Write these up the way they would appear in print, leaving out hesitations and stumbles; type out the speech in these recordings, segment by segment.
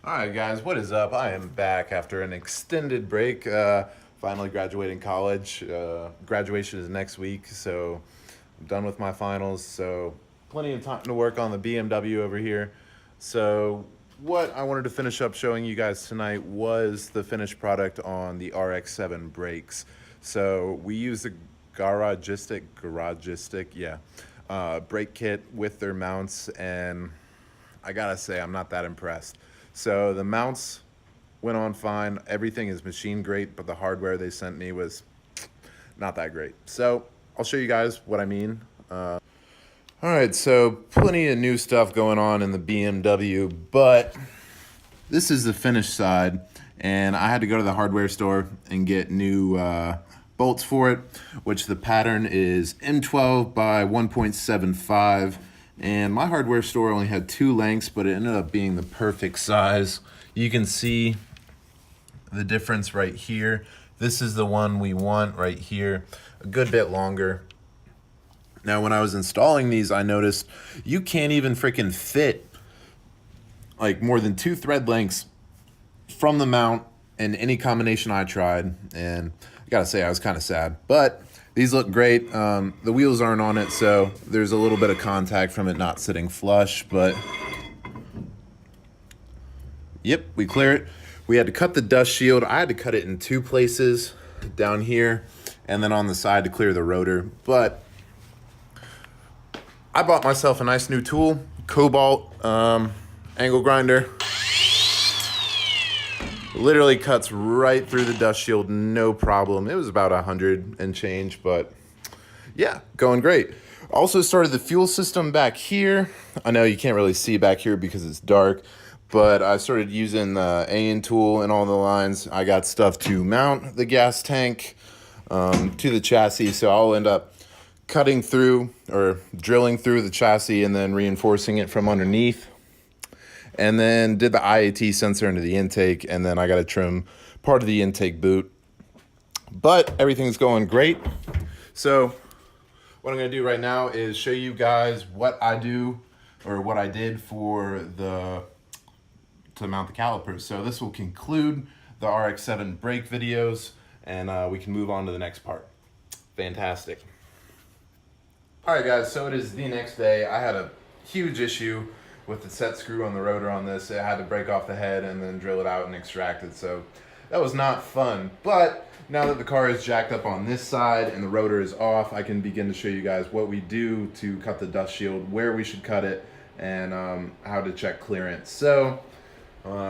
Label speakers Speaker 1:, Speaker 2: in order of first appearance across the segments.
Speaker 1: All right, guys, what is up? I am back after an extended break. Finally graduating college. Graduation is next week, so I'm done with my finals. So plenty of time to work on the BMW over here. So what I wanted to finish up showing you guys tonight was the finished product on the RX7 brakes. So we use the Garagistic, brake kit with their mounts, and I gotta say, I'm not that impressed. So the mounts went on fine. Everything is machine great, but the hardware they sent me was not that great. So I'll show you guys what I mean. All right, so plenty of new stuff going on in the BMW, but this is the finished side, and I had to go to the hardware store and get new bolts for it, which the pattern is M12 by 1.75. And my hardware store only had 2 lengths, but it ended up being the perfect size. You can see the difference right here. This is the one we want right here, a good bit longer. Now, when I was installing these, I noticed you can't even freaking fit like more than 2 thread lengths from the mount in any combination I tried. And I gotta say, I was kind of sad, but these look great. The wheels aren't on it, so there's a little bit of contact from it not sitting flush, but yep, we clear it. We had to cut the dust shield. I had to cut it in 2 places, down here and then on the side to clear the rotor. But I bought myself a nice new tool, Cobalt angle grinder. Literally cuts right through the dust shield, no problem. It was about 100 and change, but yeah, going great. Also started the fuel system back here. I know you can't really see back here because it's dark, but I started using the AN tool and all the lines. I got stuff to mount the gas tank to the chassis, so I'll end up cutting through or drilling through the chassis and then reinforcing it from underneath. And then did the IAT sensor into the intake, and then I got to trim part of the intake boot. But everything's going great. So what I'm going to do right now is show you guys what I do, or what I did for to mount the calipers. So this will conclude the RX7 brake videos, and we can move on to the next part. Fantastic. All right, guys, so it is the next day. I had a huge issue with the set screw on the rotor on this. It had to break off the head and then drill it out and extract it. So that was not fun. But now that the car is jacked up on this side and the rotor is off, I can begin to show you guys what we do to cut the dust shield, where we should cut it, and how to check clearance. So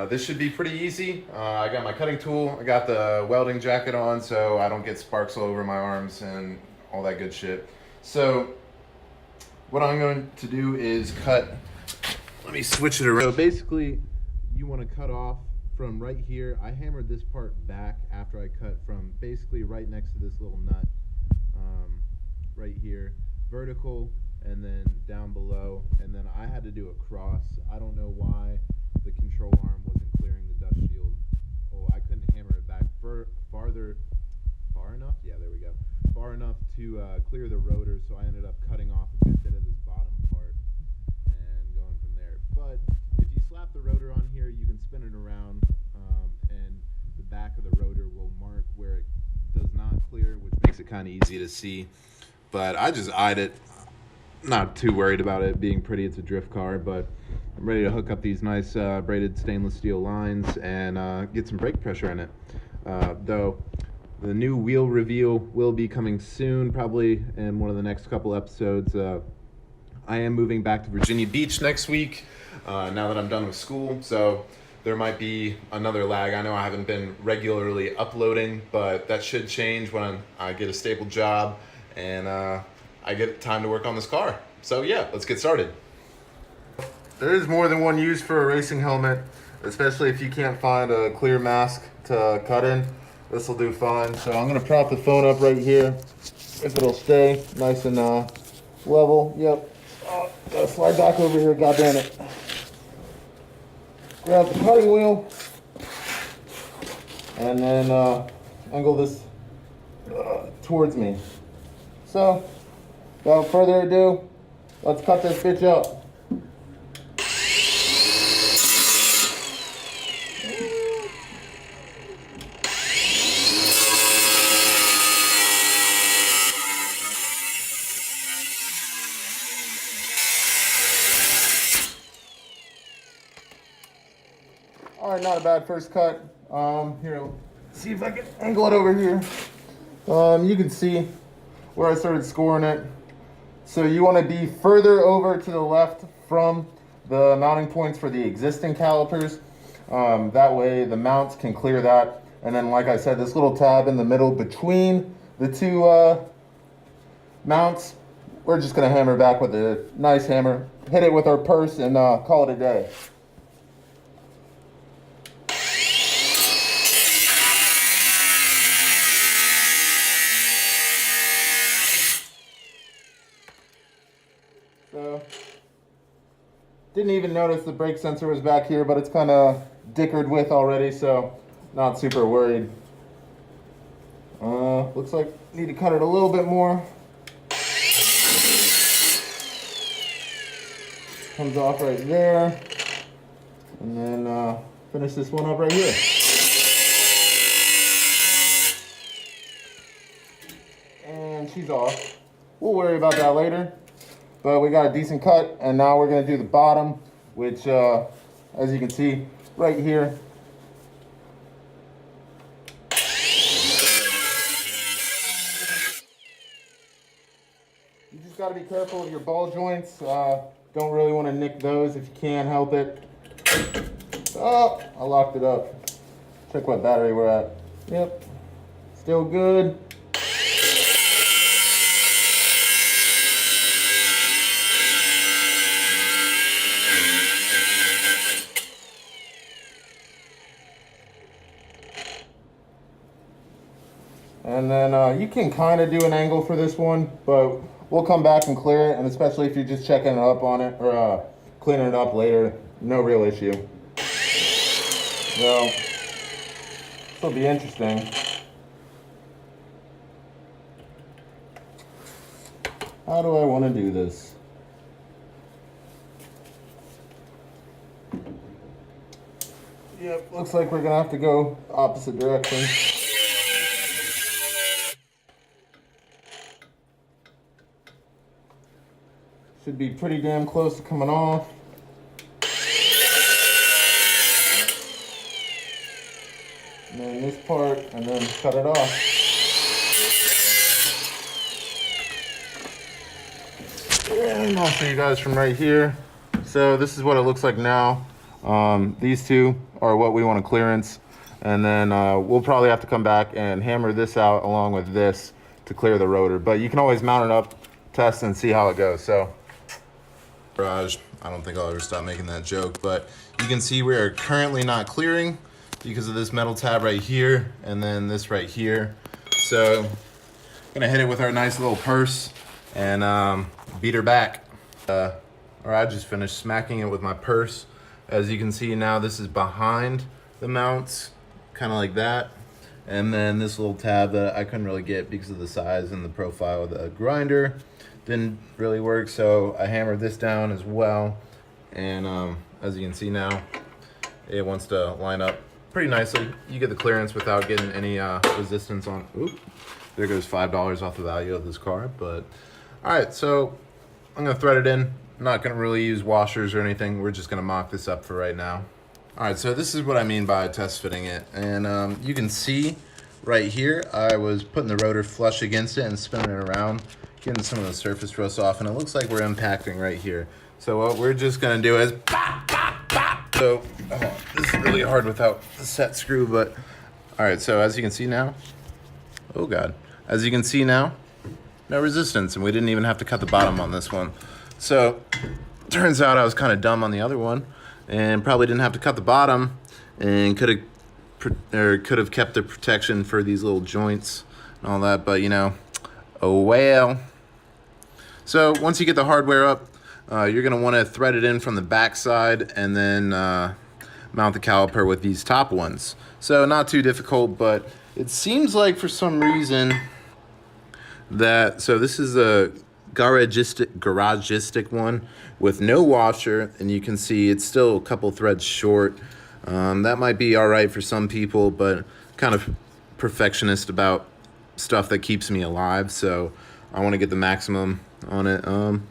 Speaker 1: this should be pretty easy. I got my cutting tool. I got the welding jacket on so I don't get sparks all over my arms and all that good shit. So what I'm going to do is cut. Let me switch it around. So basically, you want to cut off from right here. I hammered this part back after I cut from basically right next to this little nut, right here, vertical, and then down below. And then I had to do a cross. I don't know why the control arm wasn't clearing the dust shield. Oh, I couldn't hammer it back far enough? Yeah, there we go. Far enough to clear the rotor, so I ended up cutting off a good bit of this bottom part and going from there. But if you slap the rotor on here, you can spin it around, and the back of the rotor will mark where it does not clear, which makes it kind of easy to see. But I just eyed it, not too worried about it being pretty. It's a drift car, but I'm ready to hook up these nice braided stainless steel lines and get some brake pressure in it. Though the new wheel reveal will be coming soon, probably in one of the next couple episodes. I am moving back to Virginia Beach next week, now that I'm done with school, so there might be another lag. I know I haven't been regularly uploading, but that should change when I get a stable job and I get time to work on this car. So yeah, let's get started. There is more than one use for a racing helmet, especially if you can't find a clear mask to cut in. This will do fine. So I'm gonna prop the phone up right here, if it'll stay nice and level. Yep. Oh, gotta slide back over here, god damn it. Grab the cutting wheel, and then angle this towards me. So, without further ado, let's cut this bitch up. All right, not a bad first cut. Here, see if I can angle it over here. You can see where I started scoring it. So you want to be further over to the left from the mounting points for the existing calipers. That way the mounts can clear that. And then, like I said, this little tab in the middle between the two mounts, we're just going to hammer back with a nice hammer, hit it with our purse, and call it a day. So, didn't even notice the brake sensor was back here, but it's kind of dickered with already, so not super worried. Looks like need to cut it a little bit more. Comes off right there. And then finish this one up right here. And she's off. We'll worry about that later. But we got a decent cut, and now we're gonna do the bottom, which as you can see right here. You just gotta be careful with your ball joints. Don't really wanna nick those if you can help it. Oh, I locked it up. Check what battery we're at. Yep, still good. And then you can kind of do an angle for this one, but we'll come back and clear it, and especially if you're just checking it up on it, or cleaning it up later, no real issue. So, this will be interesting. How do I want to do this? Yep, looks like we're going to have to go opposite direction. Should be pretty damn close to coming off. And then this part, and then cut it off. And I'll show you guys from right here. So this is what it looks like now. These two are what we want to clearance. And then we'll probably have to come back and hammer this out along with this to clear the rotor. But you can always mount it up, test, and see how it goes. So. Garage. I don't think I'll ever stop making that joke, but you can see we are currently not clearing because of this metal tab right here and then this right here. So I'm gonna hit it with our nice little purse and beat her back. Or I just finished smacking it with my purse. As you can see now, this is behind the mounts, kind of like that. And then this little tab that I couldn't really get because of the size and the profile of the grinder didn't really work, so I hammered this down as well. And as you can see now, it wants to line up pretty nicely. You get the clearance without getting any resistance on. Oop, there goes $5 off the value of this car. But all right, so I'm gonna thread it in. I'm not gonna really use washers or anything. We're just gonna mock this up for right now. All right, so this is what I mean by test fitting it. And you can see right here, I was putting the rotor flush against it and spinning it around, getting some of the surface rust off, and it looks like we're impacting right here. So what we're just gonna do is bop, bop, bop. So this is really hard without the set screw, but all right, so as you can see now, oh God, as you can see now, no resistance, and we didn't even have to cut the bottom on this one. So turns out I was kind of dumb on the other one and probably didn't have to cut the bottom and could have kept the protection for these little joints and all that, but you know, oh well. So once you get the hardware up, you're gonna wanna thread it in from the back side and then mount the caliper with these top ones. So not too difficult, but it seems like for some reason that, so this is a garagistic one with no washer, and you can see it's still a couple threads short. That might be all right for some people, but kind of perfectionist about stuff that keeps me alive, so I want to get the maximum on it.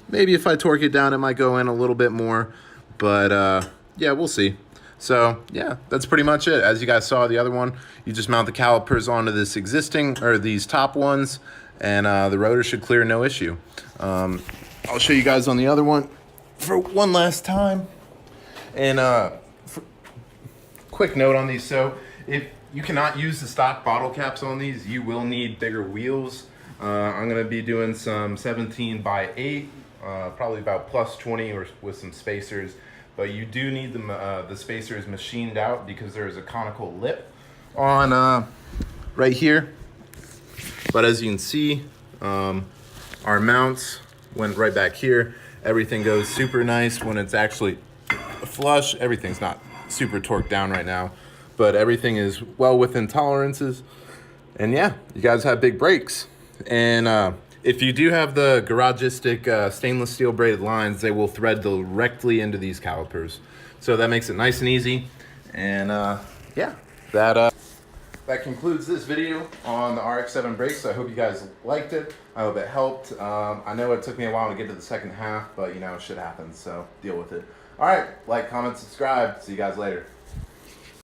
Speaker 1: Maybe if I torque it down, it might go in a little bit more, but yeah, we'll see. So yeah, that's pretty much it. As you guys saw the other one, you just mount the calipers onto this existing, or these top ones, and the rotor should clear no issue. I'll show you guys on the other one for one last time. And quick note on these, so if you cannot use the stock bottle caps on these, you will need bigger wheels. I'm gonna be doing some 17 by 8, probably about plus 20 or with some spacers. But you do need the spacers machined out because there is a conical lip on right here. But as you can see, our mounts went right back here. Everything goes super nice when it's actually flush. Everything's not super torqued down right now, but everything is well within tolerances. And yeah, you guys have big brakes. And if you do have the Garagistic stainless steel braided lines, they will thread directly into these calipers. So that makes it nice and easy. And yeah, that concludes this video on the RX-7 brakes. I hope you guys liked it. I hope it helped. I know it took me a while to get to the second half, but you know, shit happens, so deal with it. All right, like, comment, subscribe. See you guys later.